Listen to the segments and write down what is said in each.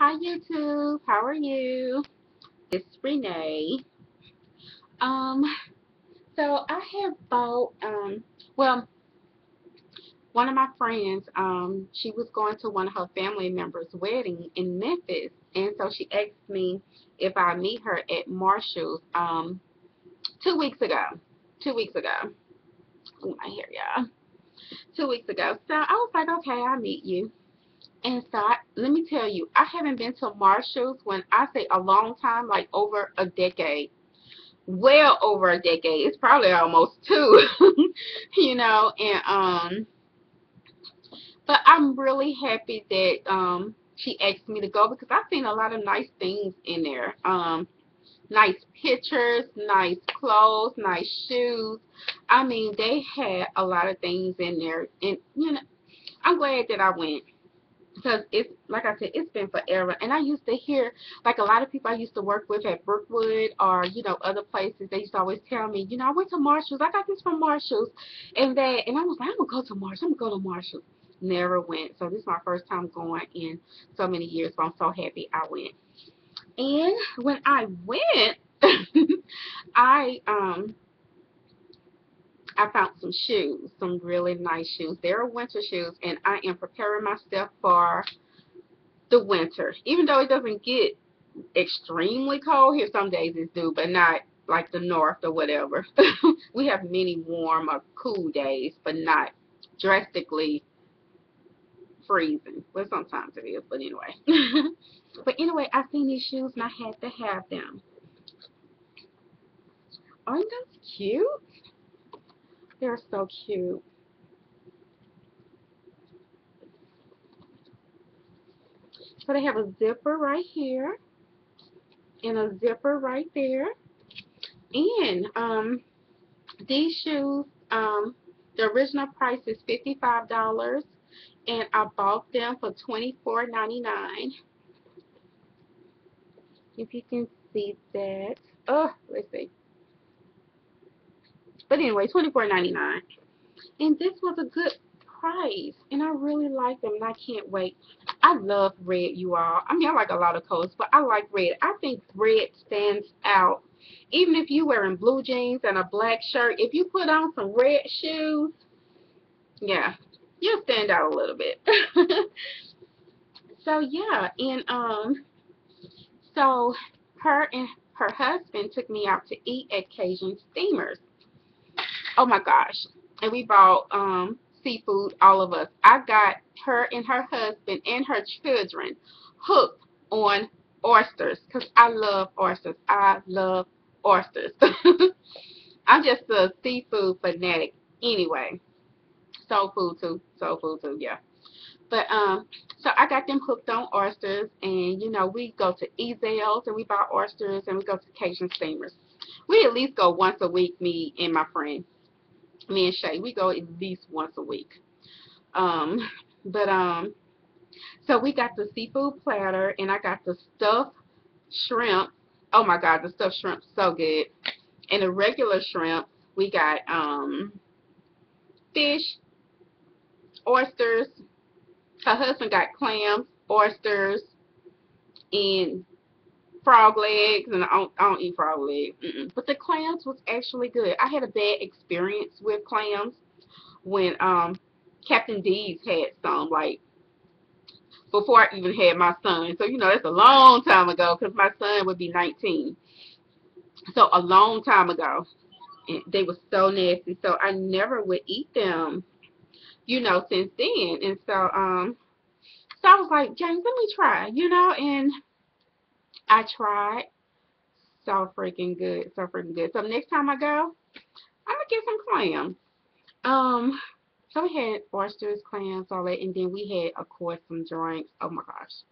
Hi YouTube, how are you? It's Renee. Um, so I have bought well, one of my friends, she was going to one of her family members' wedding in Memphis, and so she asked me if I meet her at Marshall's 2 weeks ago. 2 weeks ago. Oh my hair, y'all. 2 weeks ago. So I was like, okay, I'll meet you. And so let me tell you, I haven't been to Marshall's when I say a long time, like over a decade. Well over a decade. It's probably almost two, and but I'm really happy that she asked me to go because I've seen a lot of nice things in there. Nice pictures, nice clothes, nice shoes. I mean, they had a lot of things in there, and I'm glad that I went. Because it's like I said, it's been forever, and I used to hear like a lot of people I used to work with at Brookwood or other places. They used to always tell me, I went to Marshalls. I got this from Marshalls, and I was like, I'm gonna go to Marshalls. I'm gonna go to Marshalls. Never went. So this is my first time going in so many years. So I'm so happy I went. And when I went, I um I found some shoes, some really nice shoes. They're winter shoes, and I am preparing myself for the winter. Even though it doesn't get extremely cold here, some days it do, but not like the north or whatever. We have many warm or cool days, but not drastically freezing. Well, sometimes it is, but anyway. But anyway, I seen these shoes and I had to have them. Aren't those cute? They're so cute. So they have a zipper right here and a zipper right there. And these shoes, the original price is $55, and I bought them for $24.99. If you can see that. Oh, let's see. But anyway, $24.99. And this was a good price. And I really like them and I can't wait. I love red, you all. I mean, I like a lot of colors, but I like red. I think red stands out. Even if you wearing blue jeans and a black shirt, if you put on some red shoes, yeah, you'll stand out a little bit. So yeah, and so her and her husband took me out to eat at Cajun Steamers. Oh my gosh. And we bought seafood, all of us. I got her and her husband and her children hooked on oysters because I love oysters. I love oysters. I'm just a seafood fanatic anyway. Soul food too. Soul food too, yeah. But so I got them hooked on oysters, and we go to Ezel's and we buy oysters, and we go to Cajun Steamers. We at least go once a week, me and my friend, me and Shay. We go at least once a week. Um, but so we got the seafood platter, and I got the stuffed shrimp. Oh my God, the stuffed shrimp so good. And the regular shrimp, we got fish, oysters. Her husband got clams, oysters, and frog legs, and I don't eat frog legs. But the clams was actually good. I had a bad experience with clams when Captain D's had some, like before I even had my son. So that's a long time ago because my son would be 19. So a long time ago, and they were so nasty. So I never would eat them, since then. And so I was like, James, let me try, and I tried. So freaking good, so freaking good. So next time I go, I'm gonna get some clams. Um, so we had oysters, clams, all that, and then we had, of course, some drinks. Oh my gosh,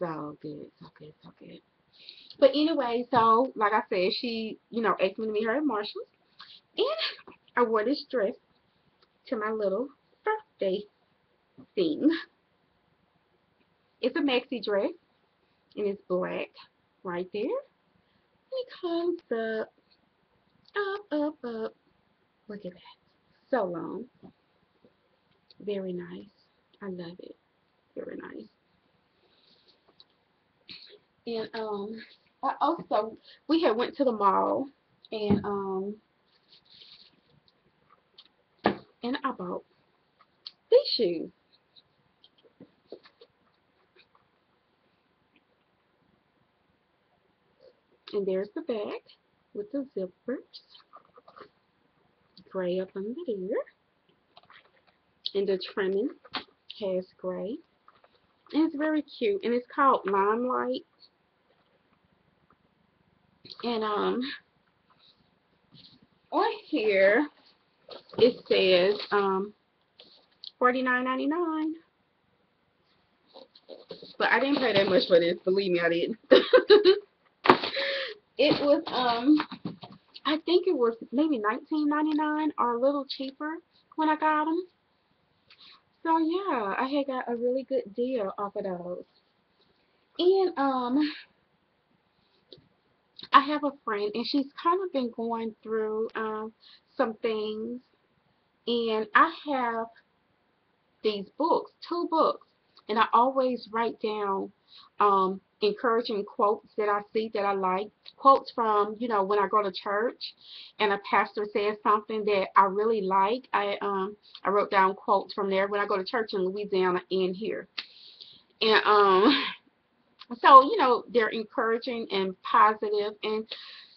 so good, so good, so good. But anyway, so like I said, she, asked me to meet her at Marshall's, and I wore this dress to my little birthday thing. It's a maxi dress, and it's black right there. And it comes up, up, up, up. Look at that, so long, very nice. I love it, very nice. And I also we had went to the mall and I bought these shoes. And there's the back with the zippers, gray up under there, and the trimming has gray. And it's very cute, and it's called Limelight. And on here it says 49.99. But I didn't pay that much for this. Believe me, I didn't. It was I think it was maybe 19.99 or a little cheaper when I got them. So yeah, I had got a really good deal off of those. And I have a friend, and she's kind of been going through some things, and I have these books, two books, and I always write down encouraging quotes that I see that I like, quotes from when I go to church, and a pastor says something that I really like. I wrote down quotes from there when I go to church in Louisiana and here, and so they're encouraging and positive, and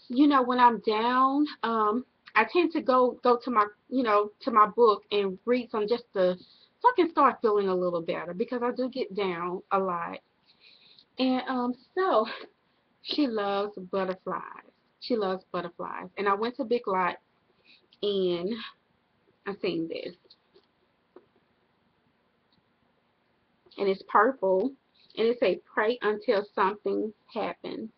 when I'm down, I tend to go to my to my book and read some just to so I can start feeling a little better because I do get down a lot. And so she loves butterflies. She loves butterflies. And I went to Big Lots and I seen this. And it's purple and it say pray until something happens.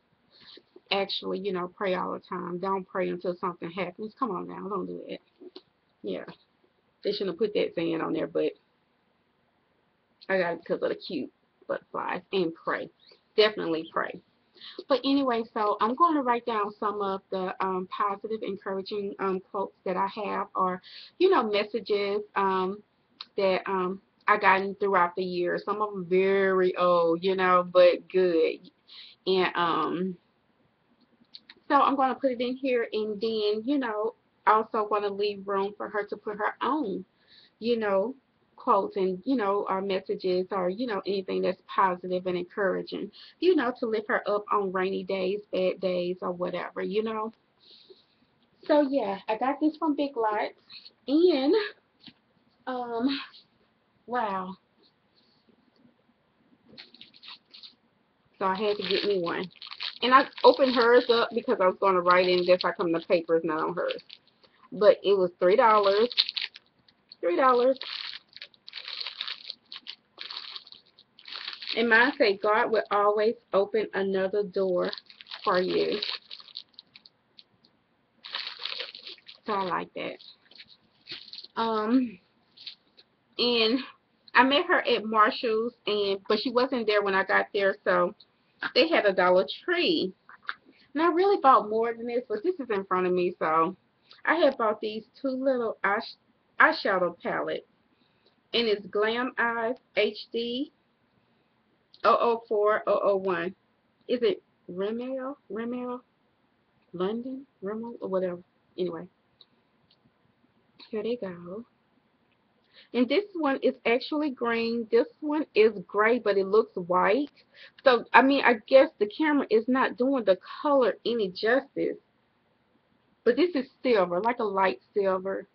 Actually, pray all the time. Don't pray until something happens. Come on now, don't do it. Yeah. They shouldn't have put that saying on there, but I got it because of the cute butterflies and pray. Definitely pray. But anyway, so I'm going to write down some of the positive, encouraging quotes that I have, or messages that I gotten throughout the years. Some of them very old, but good. And so I'm going to put it in here, and then also want to leave room for her to put her own you know, quotes and, or messages or, anything that's positive and encouraging, to lift her up on rainy days, bad days, or whatever. So, yeah, I got this from Big Lots. And, um, wow. So I had to get me one. And I opened hers up because I was going to write in this. I come the papers, not on hers. But it was $3. $3. And mine say, God will always open another door for you. So I like that. Um, and I met her at Marshall's, but she wasn't there when I got there, so they had a Dollar Tree. And I really bought more than this, but this is in front of me, so I had bought these two little eyeshadow palettes, and it's Glam Eyes HD 004001. Is it Rimmel, London, Rimmel, or whatever? Anyway, here they go. And this one is actually green. This one is gray, but it looks white. So, I mean, I guess the camera is not doing the color any justice. But this is silver, like a light silver.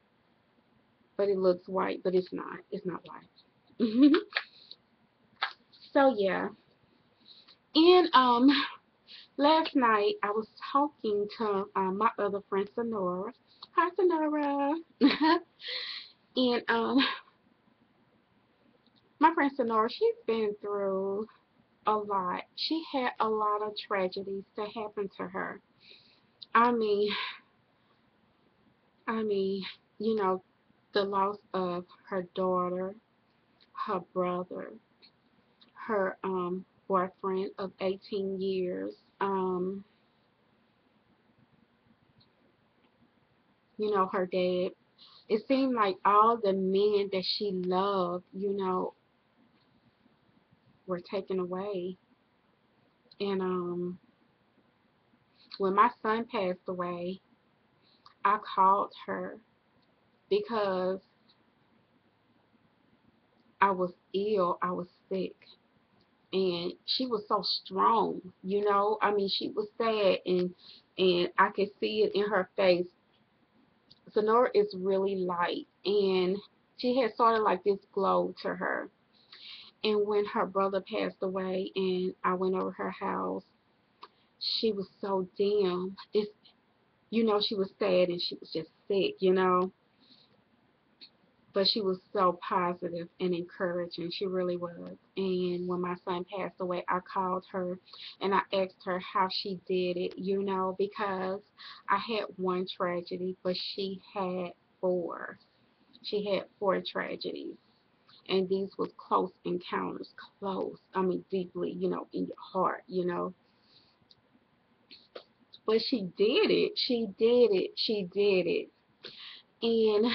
But it looks white, but it's not. It's not white. So, yeah. And last night I was talking to my other friend, Sonora. Hi, Sonora. And my friend Sonora, she's been through a lot. She had a lot of tragedies that happened to her. I mean, I mean, you know, the loss of her daughter, her brother, her boyfriend of 18 years, her dad. It seemed like all the men that she loved, were taken away. And when my son passed away, I called her because I was ill, I was sick. And she was so strong, you know. I mean, she was sad, and I could see it in her face. Sonora is really light, and she had sort of like this glow to her. And when her brother passed away, and I went over her house, she was so dim. It's, you know, she was sad and she was just sick, you know. But she was so positive and encouraging. She really was. And when my son passed away, I called her and I asked her how she did it, you know, because I had one tragedy, but she had four. She had four tragedies. And these was close encounters, close. I mean, deeply, you know, in your heart, you know. But she did it. She did it. She did it. And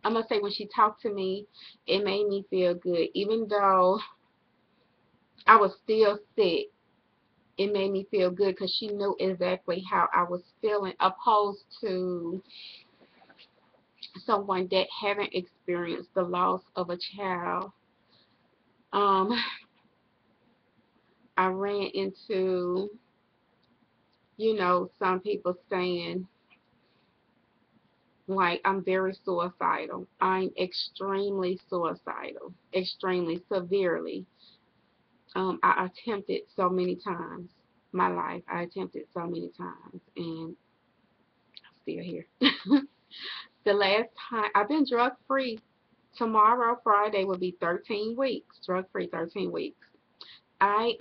I'm gonna say when she talked to me, it made me feel good. Even though I was still sick, it made me feel good because she knew exactly how I was feeling, opposed to someone that haven't experienced the loss of a child. Um, I ran into, you know, some people saying like I'm very suicidal. I'm extremely suicidal, extremely severely. I attempted so many times. My life, I attempted so many times, and I'm still here. The last time I've been drug free. Tomorrow, Friday, will be 13 weeks. Drug free, 13 weeks. I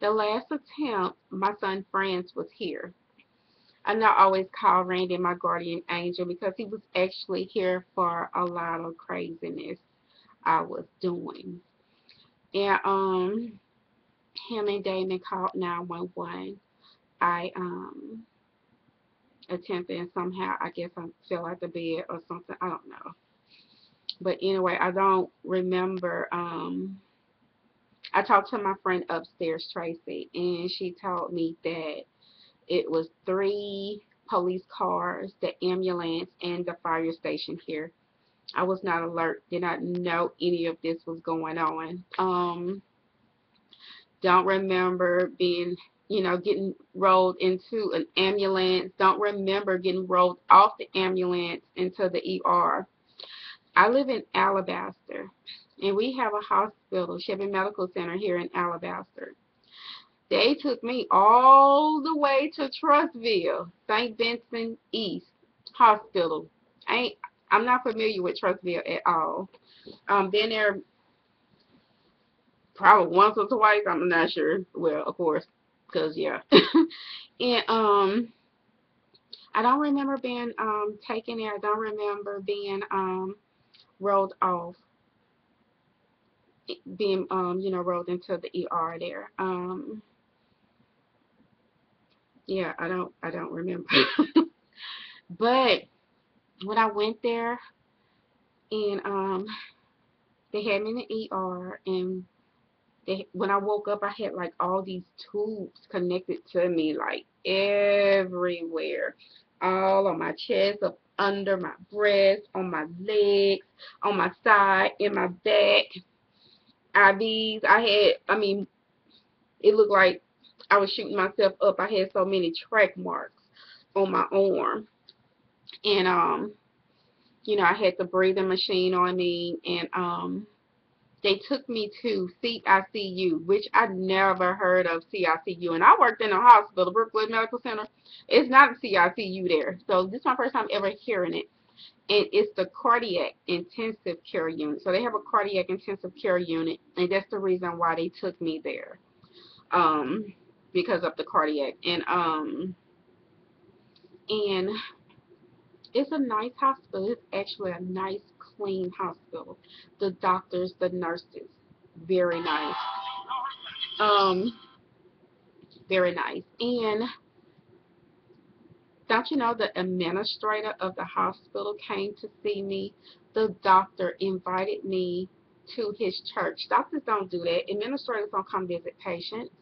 the last attempt, my son Franz was here. I not always call Randy my guardian angel because he was actually here for a lot of craziness I was doing. And him and Damon called 911. I attempted, and somehow I guess I fell out the bed or something. I don't know. But anyway, I don't remember. I talked to my friend upstairs, Tracy, and she told me that it was three police cars, the ambulance, and the fire station here. I was not alert, did not know any of this was going on. Don't remember being, you know, getting rolled into an ambulance. Don't remember getting rolled off the ambulance into the ER. I live in Alabaster, and we have a hospital, Chevy Medical Center here in Alabaster. They took me all the way to Trustville, St. Vincent East Hospital. I ain't, I'm not familiar with Trustville at all. Been there probably once or twice. I'm not sure. Well, of course, cause yeah. And I don't remember being taken there. I don't remember being rolled off, being you know, rolled into the ER there. Yeah, I don't remember. But when I went there and they had me in the ER, and when I woke up, I had like all these tubes connected to me, like everywhere, all on my chest, up under my breast, on my legs, on my side, in my back. IVs. I mean, it looked like I was shooting myself up. I had so many track marks on my arm, and you know, I had the breathing machine on me, and they took me to CICU, which I never heard of CICU. And I worked in a hospital, Brookwood Medical Center. It's not a CICU there. So this is my first time ever hearing it. And it's the cardiac intensive care unit. So they have a cardiac intensive care unit, and that's the reason why they took me there. Um, because of the cardiac. And it's a nice hospital. It's actually a nice, clean hospital. The doctors, the nurses, very nice. Um, very nice. And don't you know, the administrator of the hospital came to see me. The doctor invited me to his church. Doctors don't do that. Administrators don't come visit patients.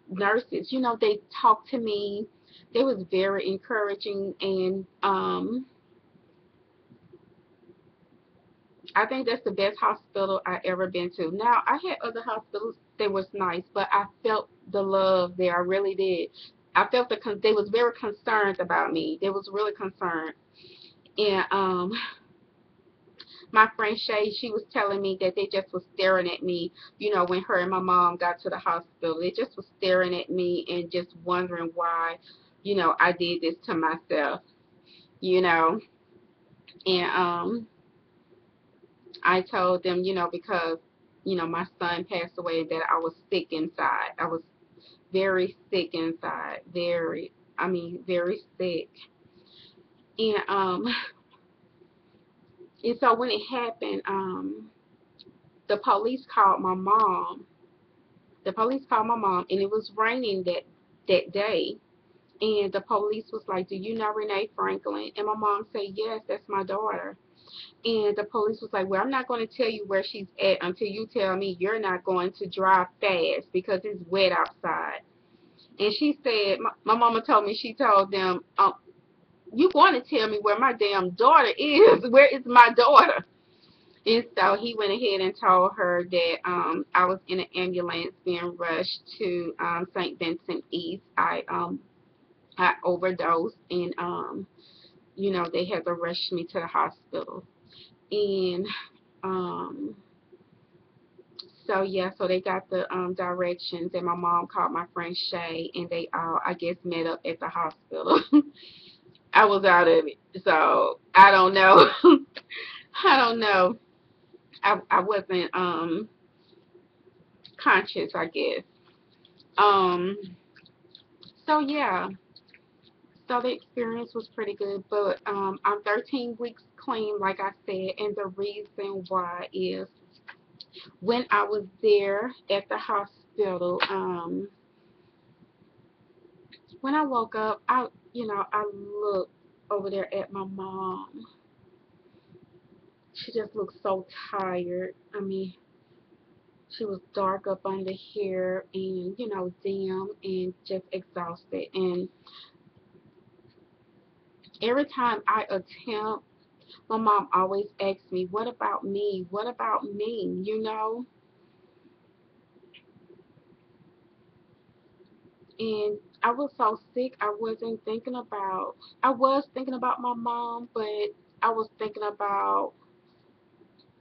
Nurses, they talked to me. They was very encouraging, and I think that's the best hospital I ever been to. Now, I had other hospitals that was nice, but I felt the love there. I really did. I felt they was very concerned about me. They was really concerned. And my friend Shay, she was telling me that they just was staring at me, when her and my mom got to the hospital. They just was staring at me and just wondering why, I did this to myself, you know. And I told them, because, my son passed away, that I was sick inside. I was very sick inside. Very sick. And and so when it happened, the police called my mom. The police called my mom, and it was raining that day. And the police was like, "Do you know Renee Franklin?" And my mom said, "Yes, that's my daughter." And the police was like, "Well, I'm not going to tell you where she's at until you tell me you're not going to drive fast because it's wet outside." And she said, my mama told me, she told them, "You going to tell me where my damn daughter is? Where is my daughter?" And so he went ahead and told her that I was in an ambulance being rushed to St. Vincent East. I overdosed, and they had to rush me to the hospital. And so yeah, so they got the directions, and my mom called my friend Shay, and they all, I guess, met up at the hospital. I was out of it, so I don't know. I don't know. I wasn't conscious, I guess. Um, so yeah, so the experience was pretty good, but I'm 13 weeks clean, like I said, and the reason why is when I was there at the hospital, when I woke up, I looked over there at my mom. She just looked so tired. She was dark up under here and, dim and just exhausted. And every time I attempt, my mom always asks me, "What about me? What about me?" And I was so sick, I was thinking about my mom, but I was thinking about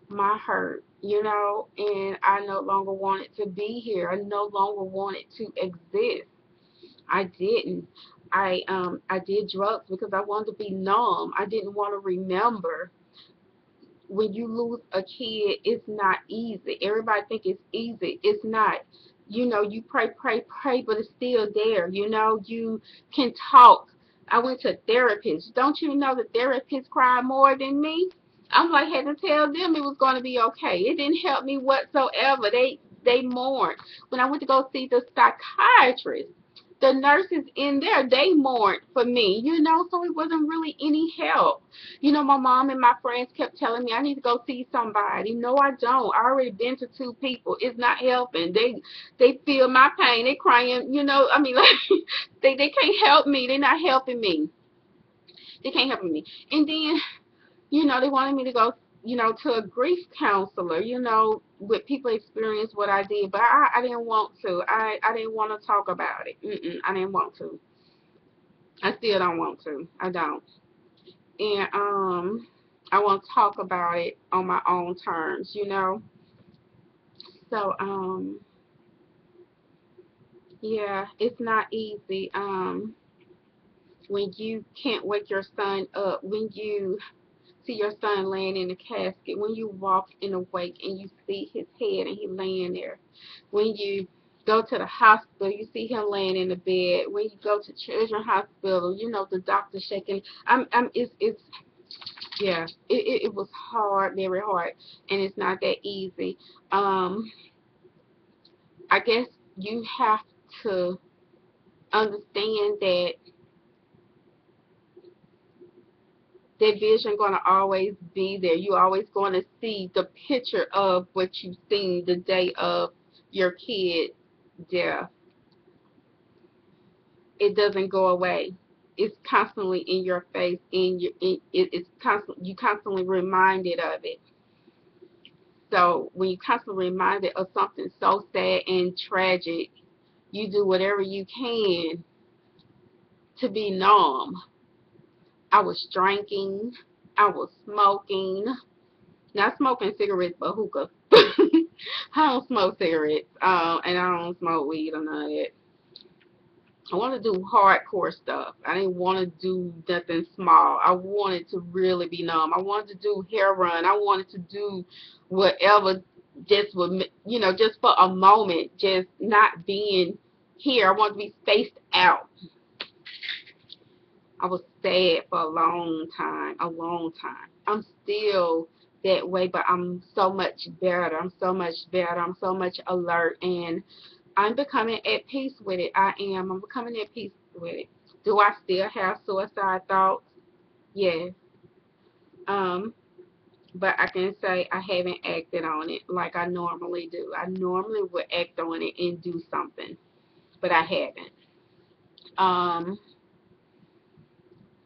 my hurt, and I no longer wanted to be here. I no longer wanted to exist. I didn't. I did drugs because I wanted to be numb. I didn't want to remember. When you lose a kid, it's not easy. Everybody think it's easy. It's not. You pray, pray, pray, but it's still there. You can talk. I went to therapists. Don't you know that therapists cry more than me? I'm like, had to tell them it was going to be okay. It didn't help me whatsoever. They mourned. When I went to go see the psychiatrist, the nurses in there, they mourned for me, so it wasn't really any help. My mom and my friends kept telling me I need to go see somebody. No, I don't. I already been to two people. It's not helping. They feel my pain. They crying, like they can't help me. They're not helping me. They can't help me. And then, they wanted me to go, to a grief counselor, with people experience what I did, but I didn't want to. I didn't want to talk about it. I didn't want to. I still don't want to. I don't. And I want to talk about it on my own terms. So yeah, it's not easy. When you can't wake your son up, when you see your son laying in a casket, when you walk in a wake and you see his head and he laying there, when you go to the hospital, you see him laying in the bed, when you go to children's hospital, the doctor shaking. It's yeah, it was hard, very hard, and it's not that easy. I guess you have to understand that vision going to always be there. You always going to see the picture of what you seen the day of your kid death. It doesn't go away. It's constantly in your face, it's constant. You constantly reminded of it. So when you constantly reminded of something so sad and tragic, you do whatever you can to be numb. I was drinking. I was smoking. Not smoking cigarettes, but hookah. I don't smoke cigarettes, and I don't smoke weed or none of that. I want to do hardcore stuff. I didn't want to do nothing small. I wanted to really be numb. I wanted to do hair run. I wanted to do whatever, just would, just for a moment, just not being here. I wanted to be spaced out. I was sad for a long time, a long time. I'm still that way, but I'm so much better. I'm so much better. I'm so much alert, and I'm becoming at peace with it. I am. I'm becoming at peace with it. Do I still have suicide thoughts? Yes. Um, but I can say I haven't acted on it like I normally do. I normally would act on it and do something, but I haven't. Um,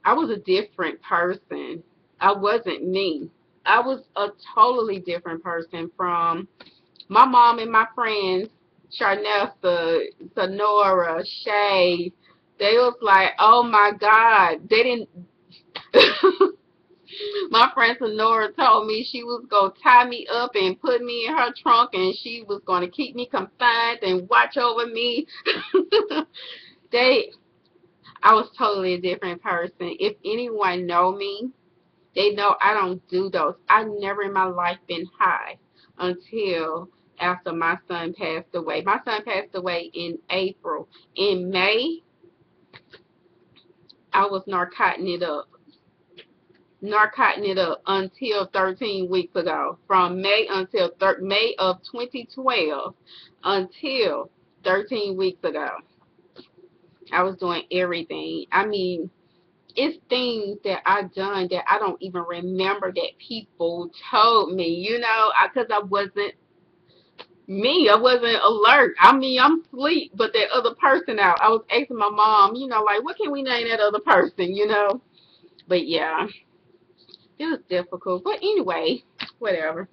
I was a different person. I wasn't me. I was a totally different person from my mom and my friends, Charnessa, Sonora, Shay. They was like, oh my God. They didn't. My friend Sonora told me she was going to tie me up and put me in her trunk, and she was going to keep me confined and watch over me. they I was totally a different person. If anyone know me, they know I don't do those. I never in my life been high until after my son passed away. My son passed away in April. In May, I was narcoting it up. Narcoting it up until 13 weeks ago. From May until May of 2012 until 13 weeks ago. I was doing everything. I mean, it's things that I've done that I don't even remember that people told me, because I wasn't me. I wasn't alert. I mean, I'm asleep, but that other person out. I was asking my mom, like, what can we name that other person? But yeah, it was difficult. But anyway, whatever.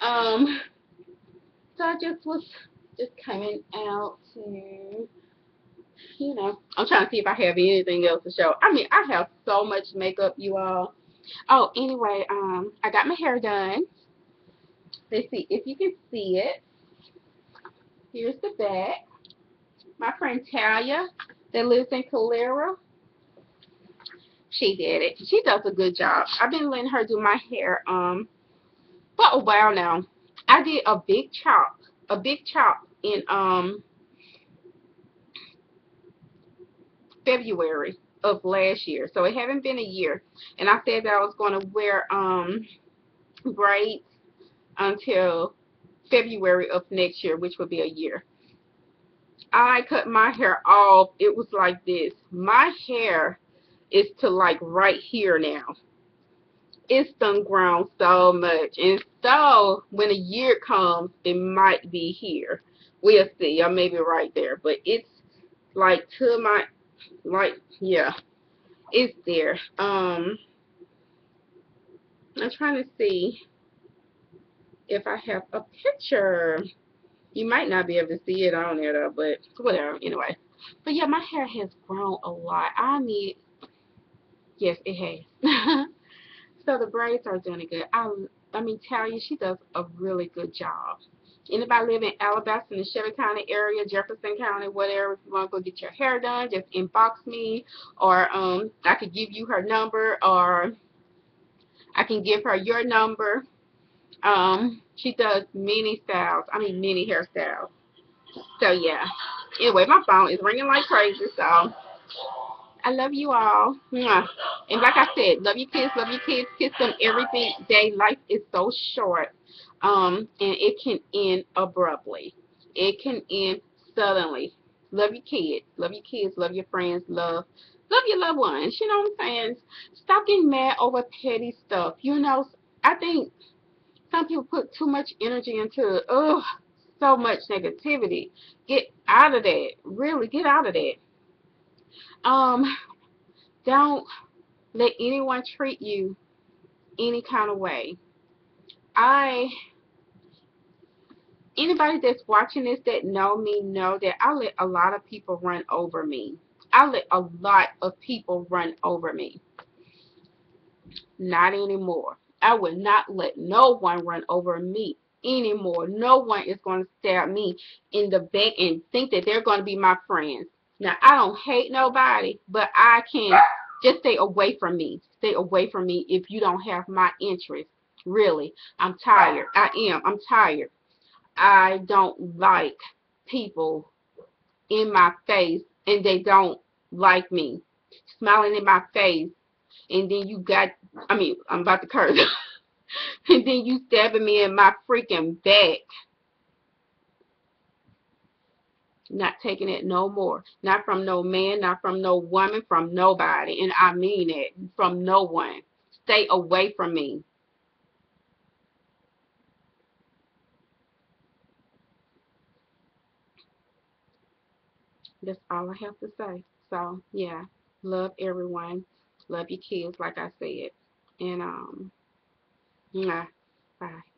Um, so I just was just coming out to, I'm trying to see if I have anything else to show. I mean, I have so much makeup, you all. Oh, anyway, I got my hair done. Let's see if you can see it. Here's the back. My friend Talia that lives in Calera, she did it. She does a good job. I've been letting her do my hair for a while now. I did a big chop in February of last year. So it haven't been a year. And I said that I was going to wear braids until February of next year, which would be a year. I cut my hair off. It was like this. My hair is to like right here now. It's done grown so much. And so when a year comes, it might be here. We'll see. I may be right there. But it's like to my, yeah, it's there. I'm trying to see if I have a picture. You might not be able to see it on there though, but whatever, anyway. But yeah, my hair has grown a lot. I mean, yes, it has. So the braids are doing good. I mean, Talia, she does a really good job. Anybody live in Alabama, in the Shelby County area, Jefferson County, whatever, if you want to go get your hair done, just inbox me, or I could give you her number, or I can give her your number. She does many styles. I mean, many hairstyles. So yeah. Anyway, my phone is ringing like crazy. So I love you all. Mwah. And like I said, love your kids. Love your kids. Kiss them every day. Life is so short. And it can end abruptly. It can end suddenly. Love your kids. Love your kids. Love your friends. Love Love your loved ones. You know what I'm saying? Stop getting mad over petty stuff. You know, I think some people put too much energy into, so much negativity. Get out of that. Really, get out of that. Um, don't let anyone treat you any kind of way. I Anybody that's watching this that know me know that I let a lot of people run over me. I let a lot of people run over me. Not anymore. I would not let no one run over me anymore. No one is going to stab me in the back and think that they're going to be my friends. Now, I don't hate nobody, but I can just stay away from me. Stay away from me if you don't have my interest. Really, I'm tired. I am. I'm tired. I don't like people in my face and they don't like me. Smiling in my face and then I'm about to curse. And then you stabbing me in my freaking back. Not taking it no more. Not from no man, not from no woman, from nobody. And I mean it. From no one. Stay away from me. That's all I have to say. So, yeah. Love everyone. Love your kids, like I said. And, yeah. Bye.